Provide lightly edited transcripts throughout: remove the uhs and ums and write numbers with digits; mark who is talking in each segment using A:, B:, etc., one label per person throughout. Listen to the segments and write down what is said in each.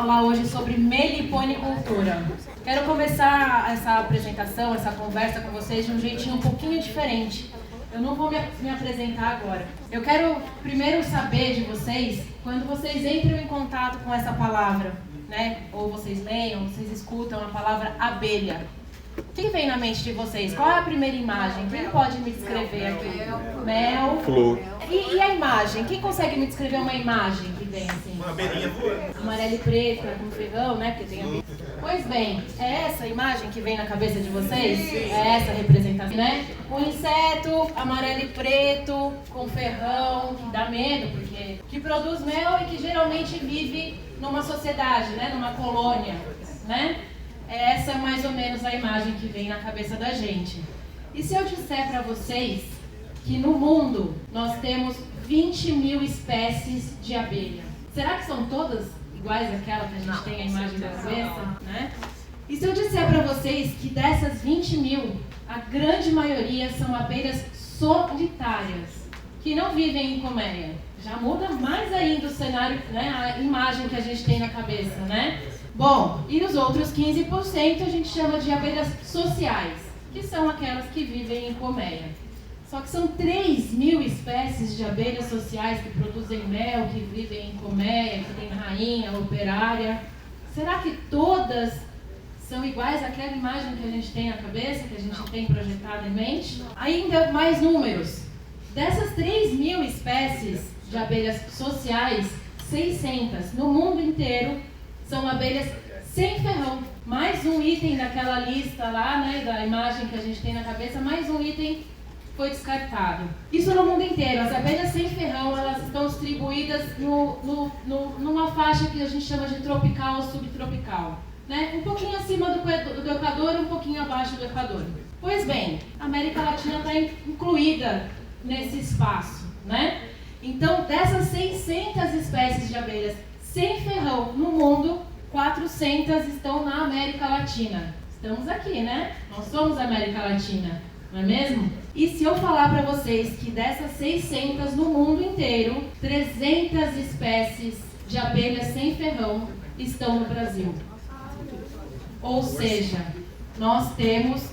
A: falar hoje sobre meliponicultura. Quero começar essa apresentação, essa conversa com vocês de um jeitinho um pouquinho diferente. Eu não vou me apresentar agora. Eu quero primeiro saber de vocês, quando vocês entram em contato com essa palavra, né? Ou vocês leem, ou vocês escutam a palavra abelha. O que vem na mente de vocês? Qual é a primeira imagem? Quem pode me descrever aqui? Mel.
B: Flor.
A: E a imagem? Quem consegue me descrever uma imagem que vem assim?
C: Uma abelhinha voando.
A: Amarelo e preto, com ferrão, né? Porque tem abelha. Pois bem, é essa imagem que vem na cabeça de vocês? É essa representação, né? Um inseto amarelo e preto, com ferrão, que dá medo, porque que produz mel e que geralmente vive numa sociedade, né? Numa colônia, né? Essa é mais ou menos a imagem que vem na cabeça da gente. E se eu disser para vocês que no mundo nós temos 20 mil espécies de abelha, será que são todas iguais àquela que a gente tem a imagem da cabeça? Né? E se eu disser para vocês que dessas 20 mil, a grande maioria são abelhas solitárias, que não vivem em colmeia? Já muda mais ainda o cenário, né? A imagem que a gente tem na cabeça, né? Bom, e os outros 15% a gente chama de abelhas sociais, que são aquelas que vivem em colmeia. Só que são 3 mil espécies de abelhas sociais que produzem mel, que vivem em colmeia, que tem rainha, operária. Será que todas são iguais àquela imagem que a gente tem na cabeça, que a gente tem projetada em mente? Ainda mais números. Dessas 3 mil espécies de abelhas sociais, 600 no mundo inteiro são abelhas sem ferrão. Mais um item daquela lista lá, né, da imagem que a gente tem na cabeça, mais um item foi descartado. Isso no mundo inteiro. As abelhas sem ferrão, elas estão distribuídas numa faixa que a gente chama de tropical ou subtropical. Né? Um pouquinho acima do Equador, um pouquinho abaixo do Equador. Pois bem, a América Latina está incluída nesse espaço. Né? Então, dessas 600 espécies de abelhas sem ferrão no mundo, 400 estão na América Latina. Estamos aqui, né? Nós somos a América Latina, não é mesmo? E se eu falar para vocês que dessas 600 no mundo inteiro, 300 espécies de abelhas sem ferrão estão no Brasil. Ou seja, nós temos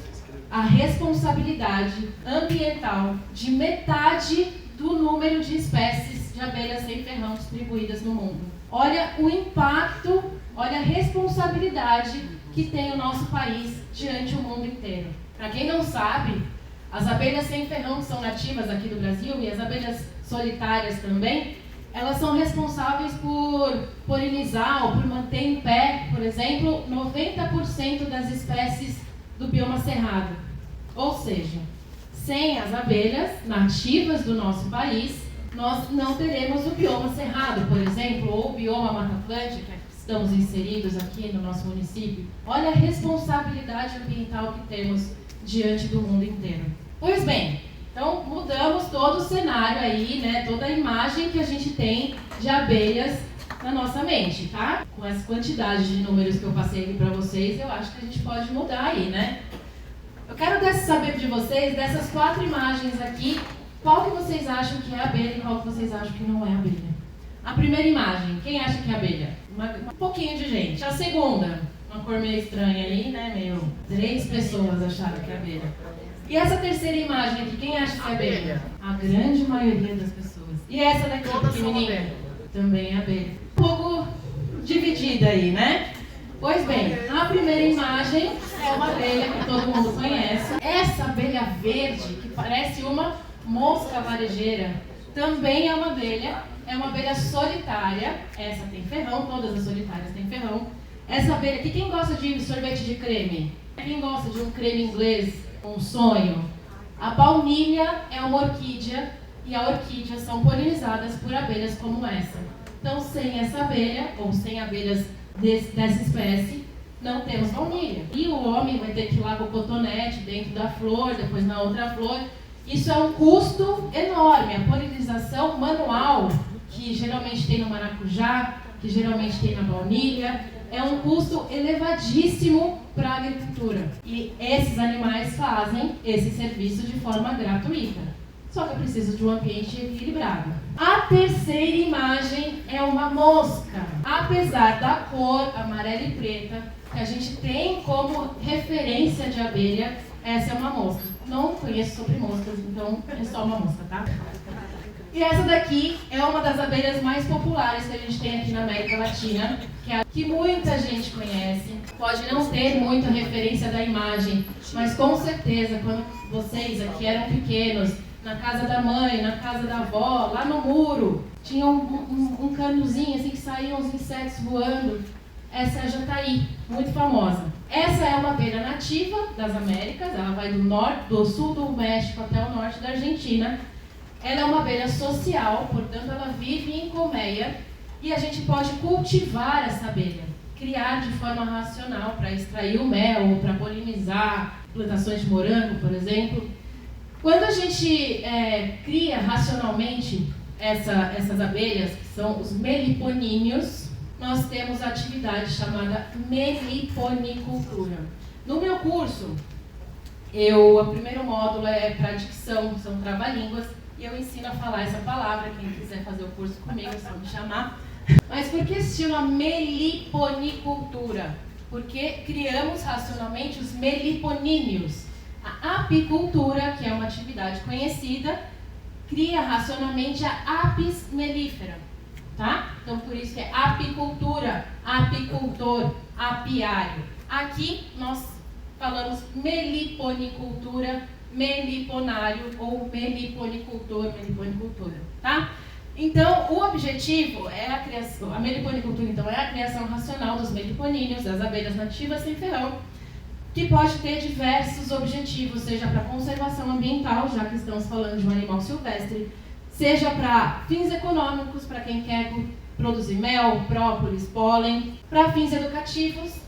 A: a responsabilidade ambiental de metade do número de espécies de abelhas sem ferrão distribuídas no mundo. Olha o impacto, olha a responsabilidade que tem o nosso país diante do mundo inteiro. Para quem não sabe, as abelhas sem ferrão que são nativas aqui do Brasil e as abelhas solitárias também, elas são responsáveis por polinizar ou por manter em pé, por exemplo, 90% das espécies do bioma cerrado. Ou seja, sem as abelhas nativas do nosso país, nós não teremos o bioma cerrado, por exemplo, ou o bioma Mata Atlântica, que estamos inseridos aqui no nosso município. Olha a responsabilidade ambiental que temos diante do mundo inteiro. Pois bem, então mudamos todo o cenário aí, né, toda a imagem que a gente tem de abelhas na nossa mente, tá? Com essa quantidade de números que eu passei aqui para vocês, eu acho que a gente pode mudar aí, né? Eu quero saber de vocês, dessas 4 imagens aqui, qual que vocês acham que é abelha e qual que vocês acham que não é abelha? A primeira imagem, quem acha que é abelha? Um pouquinho de gente. A segunda, uma cor meio estranha aí, né? Meio 3 pessoas acharam que é abelha. E essa terceira imagem aqui, quem acha que é abelha? A grande maioria das pessoas. E essa daqui, pequenininha? Também é abelha. Um pouco dividida aí, né? Pois bem, a primeira imagem é uma abelha que todo mundo conhece. Essa abelha verde, que parece uma mosca varejeira, também é uma abelha solitária. Essa tem ferrão, todas as solitárias têm ferrão. Essa abelha aqui, quem gosta de sorvete de creme? Quem gosta de um creme inglês, um sonho? A baunilha é uma orquídea e a orquídea são polinizadas por abelhas como essa. Então, sem essa abelha, ou sem abelhas dessa espécie, não temos baunilha. E o homem vai ter que ir lá com o cotonete dentro da flor, depois na outra flor. Isso é um custo enorme. A polinização manual, que geralmente tem no maracujá, que geralmente tem na baunilha, é um custo elevadíssimo para a agricultura. E esses animais fazem esse serviço de forma gratuita. só que eu preciso de um ambiente equilibrado. A terceira imagem é uma mosca. Apesar da cor amarela e preta, que a gente tem como referência de abelha, essa é uma mosca. Não conheço sobre moscas, então é só uma mosca, tá? E essa daqui é uma das abelhas mais populares que a gente tem aqui na América Latina, que é a que muita gente conhece. Pode não ter muita referência da imagem, mas com certeza, quando vocês aqui eram pequenos, na casa da mãe, na casa da avó, lá no muro, tinha um canozinho assim que saíam os insetos voando. Essa é a jataí, muito famosa. Essa é uma abelha nativa das Américas, ela vai do sul do México até o norte da Argentina. Ela é uma abelha social, portanto ela vive em colmeia e a gente pode cultivar essa abelha, criar de forma racional para extrair o mel ou para polinizar plantações de morango, por exemplo. Quando a gente cria racionalmente essas abelhas, que são os meliponíneos, nós temos a atividade chamada meliponicultura. No meu curso, o primeiro módulo é para dicção, são trava-línguas, e eu ensino a falar essa palavra. Quem quiser fazer o curso comigo é só me chamar. Mas por que se chama meliponicultura? Porque criamos racionalmente os meliponíneos. A apicultura, que é uma atividade conhecida, cria racionalmente a apis mellifera, tá? Então por isso que é apicultura, apicultor, apiário. Aqui nós falamos meliponicultura, meliponário ou meliponicultor, meliponicultura, tá? Então, o objetivo é a criação, a meliponicultura então é a criação racional dos meliponíneos, das abelhas nativas sem ferrão, que pode ter diversos objetivos, seja para conservação ambiental, já que estamos falando de um animal silvestre, seja para fins econômicos, para quem quer produzir mel, própolis, pólen, para fins educativos,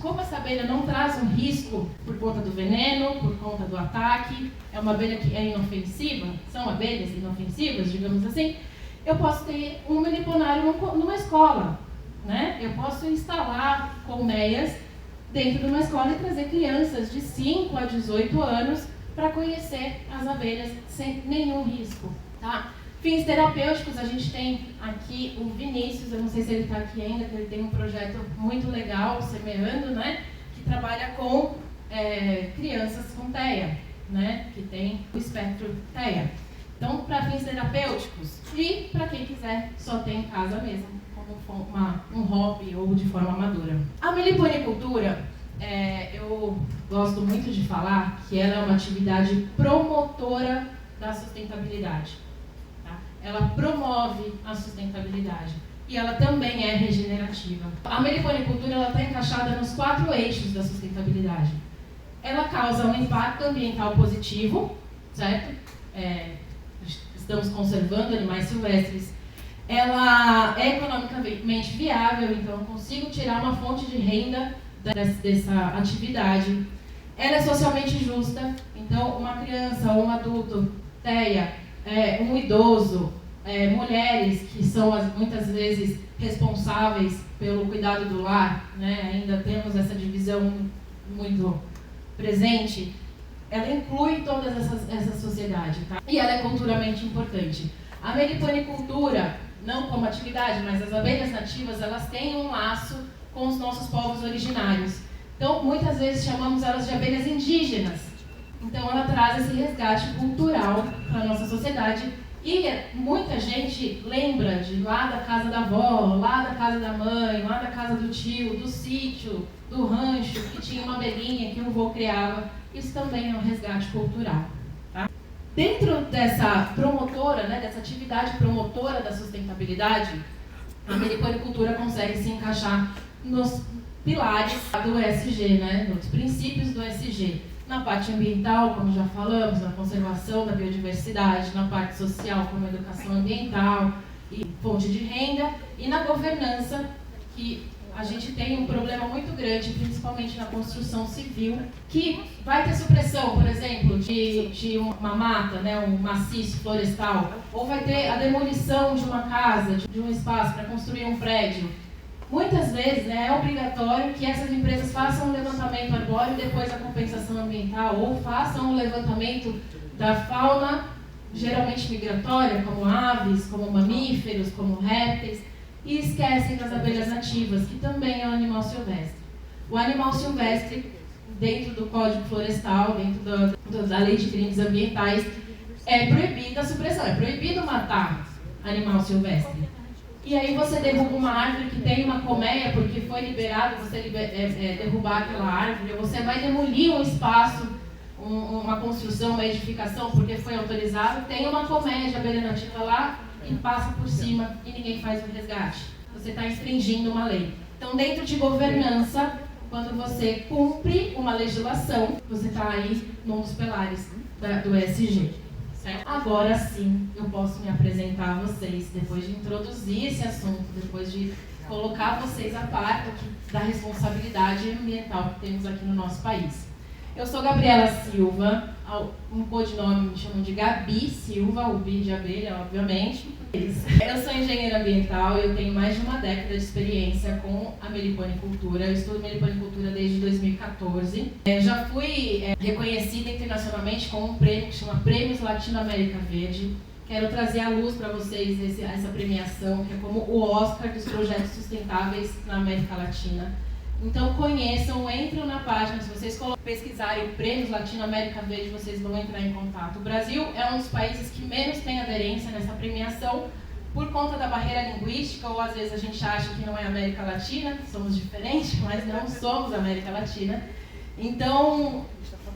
A: como essa abelha não traz um risco por conta do veneno, por conta do ataque, é uma abelha que é inofensiva, são abelhas inofensivas, digamos assim, eu posso ter um meliponário numa escola, né? Eu posso instalar colmeias dentro de uma escola e trazer crianças de 5 a 18 anos para conhecer as abelhas sem nenhum risco, tá? Fins terapêuticos, a gente tem aqui o Vinícius, eu não sei se ele está aqui ainda, que ele tem um projeto muito legal, Semeando, né? Que trabalha com crianças com TEA, né? Que tem o espectro TEA. Então, para fins terapêuticos e para quem quiser, só tem em casa mesmo, como um hobby ou de forma amadora. A meliponicultura, eu gosto muito de falar que ela é uma atividade promotora da sustentabilidade. Ela promove a sustentabilidade e ela também é regenerativa. A meliponicultura está encaixada nos 4 eixos da sustentabilidade. Ela causa um impacto ambiental positivo, certo? Estamos conservando animais silvestres. Ela é economicamente viável, então eu consigo tirar uma fonte de renda dessa atividade. Ela é socialmente justa, então uma criança ou um adulto, TEA, um idoso, mulheres que são muitas vezes responsáveis pelo cuidado do lar, né? Ainda temos essa divisão muito presente, ela inclui toda essa sociedade, tá? E ela é culturalmente importante. A meliponicultura, não como atividade, mas as abelhas nativas, elas têm um laço com os nossos povos originários. Então, muitas vezes chamamos elas de abelhas indígenas. Então ela traz esse resgate cultural para a nossa sociedade e muita gente lembra de lá da casa da avó, lá da casa da mãe, lá da casa do tio, do sítio, do rancho, que tinha uma abelhinha que o avô criava. Isso também é um resgate cultural. Tá? Dentro dessa promotora, né, dessa atividade promotora da sustentabilidade, a meliponicultura consegue se encaixar nos pilares do ESG, né, nos princípios do ESG. Na parte ambiental, como já falamos, na conservação da biodiversidade, na parte social, como educação ambiental e fonte de renda, e na governança, que a gente tem um problema muito grande, principalmente na construção civil, que vai ter supressão, por exemplo, de uma mata, né, um maciço florestal, ou vai ter a demolição de uma casa, de um espaço para construir um prédio. Muitas vezes, né, é obrigatório que essas empresas façam um levantamento arbóreo e depois a compensação ambiental, ou façam um levantamento da fauna geralmente migratória, como aves, como mamíferos, como répteis, e esquecem das abelhas nativas, que também é um animal silvestre. O animal silvestre, dentro do Código Florestal, dentro da Lei de Crimes Ambientais, é proibida a supressão, é proibido matar animal silvestre. E aí você derruba uma árvore que tem uma colmeia, porque foi liberado você derrubar aquela árvore, ou você vai demolir um espaço, uma construção, uma edificação, porque foi autorizado, tem uma colmeia de abelha nativa lá e passa por cima e ninguém faz o resgate. Você está infringindo uma lei. Então, dentro de governança, quando você cumpre uma legislação, você está aí num dos pilares do ESG. Certo? Agora sim, eu posso me apresentar a vocês, depois de introduzir esse assunto, depois de colocar vocês a par da responsabilidade ambiental que temos aqui no nosso país. Eu sou Gabriela Silva, um codinome me chamam de Gabi Silva, o bi de abelha, obviamente. Eu sou engenheira ambiental e eu tenho mais de uma década de experiência com a meliponicultura. Eu estudo meliponicultura desde 2014. Já fui reconhecida internacionalmente com um prêmio que chama Prêmios Latino-América Verde. Quero trazer à luz para vocês essa premiação, que é como o Oscar dos projetos sustentáveis na América Latina. Então conheçam, entram na página, se vocês pesquisarem Prêmios Latino-América Verde, vocês vão entrar em contato. O Brasil é um dos países que menos tem aderência nessa premiação por conta da barreira linguística, ou às vezes a gente acha que não é América Latina, somos diferentes, mas não somos América Latina. Então,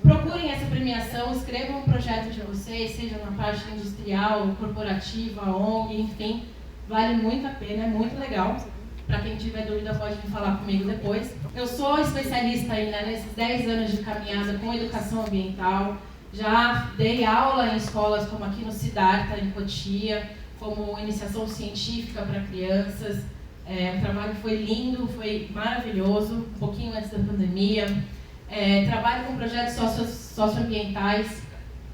A: procurem essa premiação, escrevam um projeto de vocês, seja na parte industrial, corporativa, ONG, enfim, vale muito a pena, é muito legal. Para quem tiver dúvida pode vir falar comigo depois. Eu sou especialista aí, nesses 10 anos de caminhada com educação ambiental. Já dei aula em escolas como aqui no Siddhartha, em Cotia, como iniciação científica para crianças. O trabalho foi lindo, foi maravilhoso, um pouquinho antes da pandemia. Trabalho com projetos socioambientais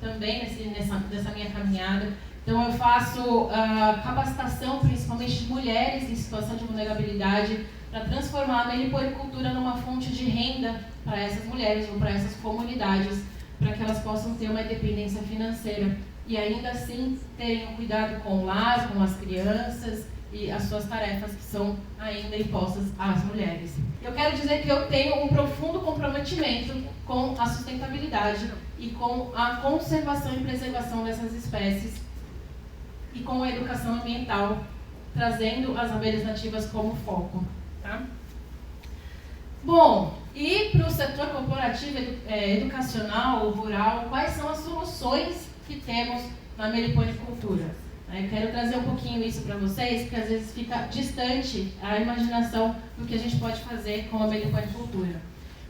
A: também nessa minha caminhada. Então eu faço capacitação, principalmente de mulheres em situação de vulnerabilidade, para transformar a meliponicultura numa fonte de renda para essas mulheres ou para essas comunidades, para que elas possam ter uma independência financeira e ainda assim terem um cuidado com o lar, com as crianças e as suas tarefas que são ainda impostas às mulheres. Eu quero dizer que eu tenho um profundo comprometimento com a sustentabilidade e com a conservação e preservação dessas espécies e com a educação ambiental, trazendo as abelhas nativas como foco. Tá? Bom, e para o setor corporativo, educacional, rural, quais são as soluções que temos na meliponicultura? Eu quero trazer um pouquinho isso para vocês, porque às vezes fica distante a imaginação do que a gente pode fazer com a meliponicultura.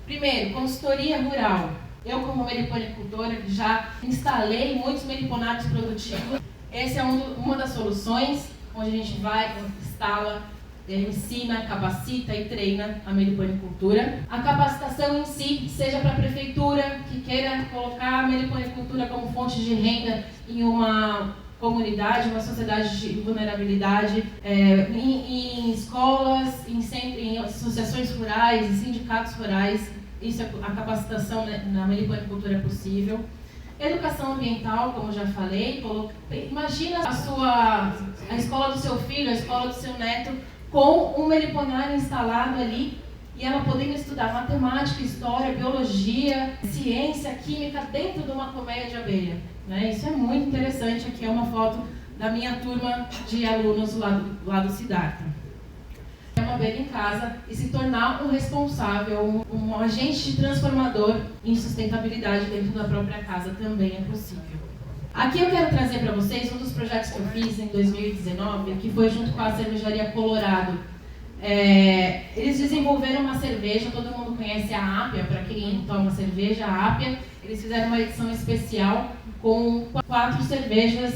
A: Primeiro, consultoria rural. Eu, como meliponicultora, já instalei muitos meliponários produtivos. Essa é uma das soluções, onde a gente vai, instala, ensina, capacita e treina a meliponicultura. A capacitação em si, seja para a prefeitura que queira colocar a meliponicultura como fonte de renda em uma comunidade, uma sociedade de vulnerabilidade, em escolas, em associações rurais, em sindicatos rurais, isso a capacitação na meliponicultura é possível. Educação ambiental, como já falei, imagina a escola do seu filho, a escola do seu neto, com um meliponário instalado ali e ela podendo estudar matemática, história, biologia, ciência, química dentro de uma colmeia de abelha. Isso é muito interessante. Aqui é uma foto da minha turma de alunos lá do Siddhartha. Uma abelha em casa e se tornar um responsável, um agente transformador em sustentabilidade dentro da própria casa também é possível. Aqui eu quero trazer para vocês um dos projetos que eu fiz em 2019, que foi junto com a cervejaria Colorado. Eles desenvolveram uma cerveja, todo mundo conhece a Ápia, para quem toma cerveja, a Ápia. Eles fizeram uma edição especial com 4 cervejas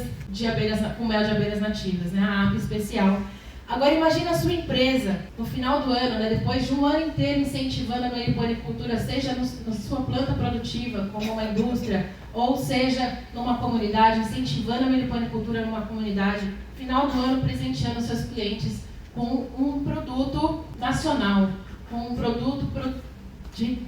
A: com mel de abelhas nativas, a Ápia especial. Agora imagine a sua empresa, no final do ano, depois de um ano inteiro incentivando a meliponicultura, seja na sua planta produtiva, como uma indústria, ou seja numa comunidade, incentivando a meliponicultura numa comunidade, final do ano presenteando seus clientes com um produto nacional, com um produto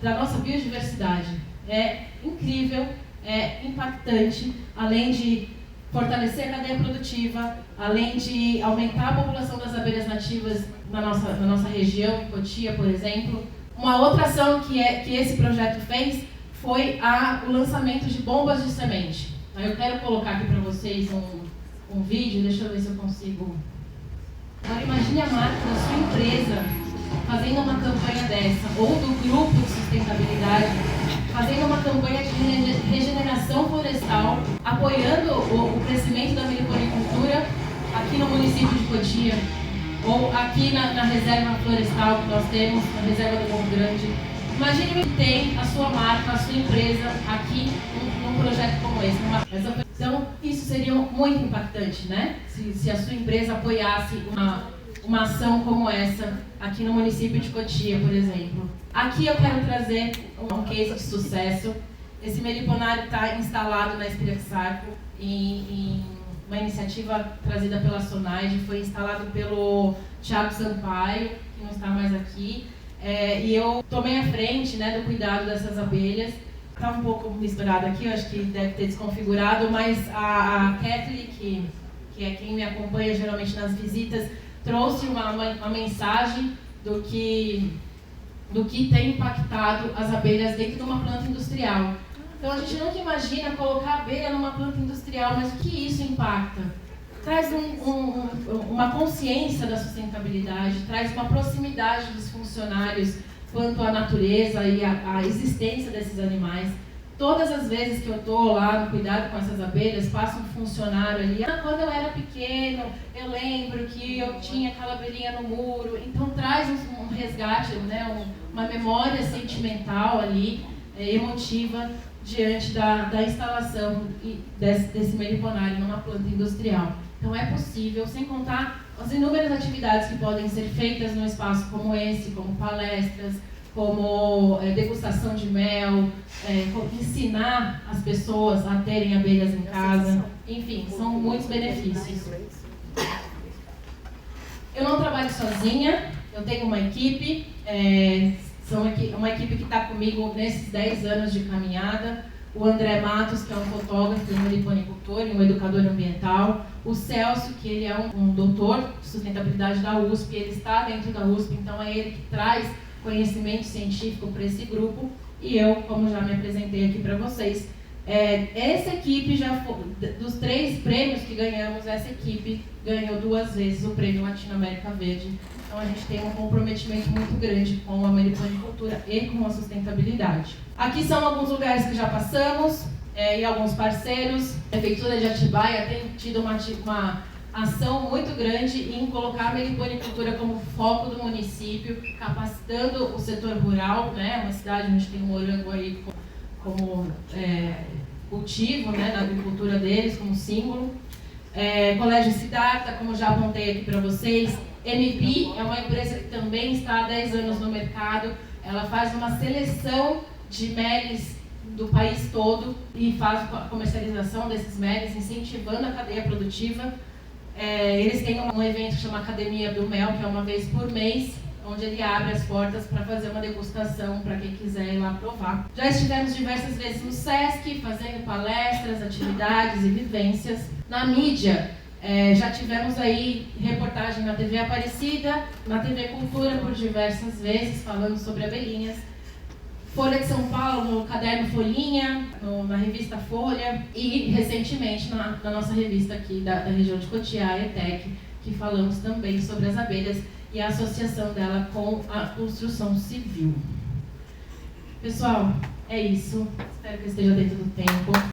A: da nossa biodiversidade. É incrível, é impactante, além de fortalecer a cadeia produtiva, além de aumentar a população das abelhas nativas na nossa região, em Cotia, por exemplo. Uma outra ação que esse projeto fez foi o lançamento de bombas de semente. Eu quero colocar aqui para vocês um vídeo, deixa eu ver se eu consigo. Agora imagine a marca da sua empresa fazendo uma campanha dessa, ou do grupo de sustentabilidade, fazendo uma campanha de regeneração florestal, apoiando o crescimento da meliponicultura aqui no município de Cotia, ou aqui na reserva florestal que nós temos, na reserva do Morro Grande. Imagine que tem a sua marca, a sua empresa aqui num projeto como esse. Então, isso seria muito impactante, né? Se a sua empresa apoiasse uma ação como essa aqui no município de Cotia, por exemplo. Aqui eu quero trazer um case de sucesso. Esse meliponário está instalado na Espiraxarco em uma iniciativa trazida pela SONAID, foi instalado pelo Thiago Sampaio, que não está mais aqui, e eu tomei a frente, né, do cuidado dessas abelhas. Está um pouco misturado aqui, eu acho que deve ter desconfigurado, mas a Kathleen, que é quem me acompanha geralmente nas visitas, trouxe uma mensagem do que tem impactado as abelhas dentro de uma planta industrial. Então a gente nunca imagina colocar a abelha numa planta industrial, mas o que isso impacta? Traz uma consciência da sustentabilidade, traz uma proximidade dos funcionários quanto à natureza e à existência desses animais. Todas as vezes que eu estou lá no cuidado com essas abelhas, passa um funcionário ali. Quando eu era pequeno, eu lembro que eu tinha aquela abelhinha no muro. Então traz um resgate, né, uma memória sentimental ali, emotiva, diante da instalação desse meliponário numa planta industrial. Então é possível, sem contar as inúmeras atividades que podem ser feitas num espaço como esse, como palestras, como degustação de mel, ensinar as pessoas a terem abelhas em casa. Enfim, são muitos benefícios. Eu não trabalho sozinha, eu tenho uma equipe, uma equipe que está comigo nesses 10 anos de caminhada. O André Matos, que é um fotógrafo, um meliponicultor e um educador ambiental. O Celso, que ele é um doutor de sustentabilidade da USP, ele está dentro da USP, então é ele que traz conhecimento científico para esse grupo. E eu, como já me apresentei aqui para vocês, essa equipe dos 3 prêmios que ganhamos, essa equipe ganhou 2 vezes o prêmio Latinoamérica Verde. Então a gente tem um comprometimento muito grande com a meliponicultura e com a sustentabilidade. Aqui são alguns lugares que já passamos e alguns parceiros. A Prefeitura de Atibaia tem tido uma ação muito grande em colocar a meliponicultura como foco do município, capacitando o setor rural, né? Uma cidade onde tem um morango aí como cultivo, né? Na agricultura deles, como símbolo. Colégio Siddhartha, como já apontei aqui para vocês. MB é uma empresa que também está há 10 anos no mercado. Ela faz uma seleção de meles do país todo e faz a comercialização desses meles, incentivando a cadeia produtiva. Eles têm um evento que chama Academia do Mel, que é uma vez por mês, onde ele abre as portas para fazer uma degustação para quem quiser ir lá provar. Já estivemos diversas vezes no SESC, fazendo palestras, atividades e vivências. Na mídia, já tivemos aí reportagem na TV Aparecida, na TV Cultura por diversas vezes, falando sobre abelhinhas. Folha de São Paulo, no caderno Folhinha, na revista Folha e recentemente na nossa revista aqui da região de Cotia, a ETEC, que falamos também sobre as abelhas e a associação dela com a construção civil. Pessoal, é isso. Espero que esteja dentro do tempo.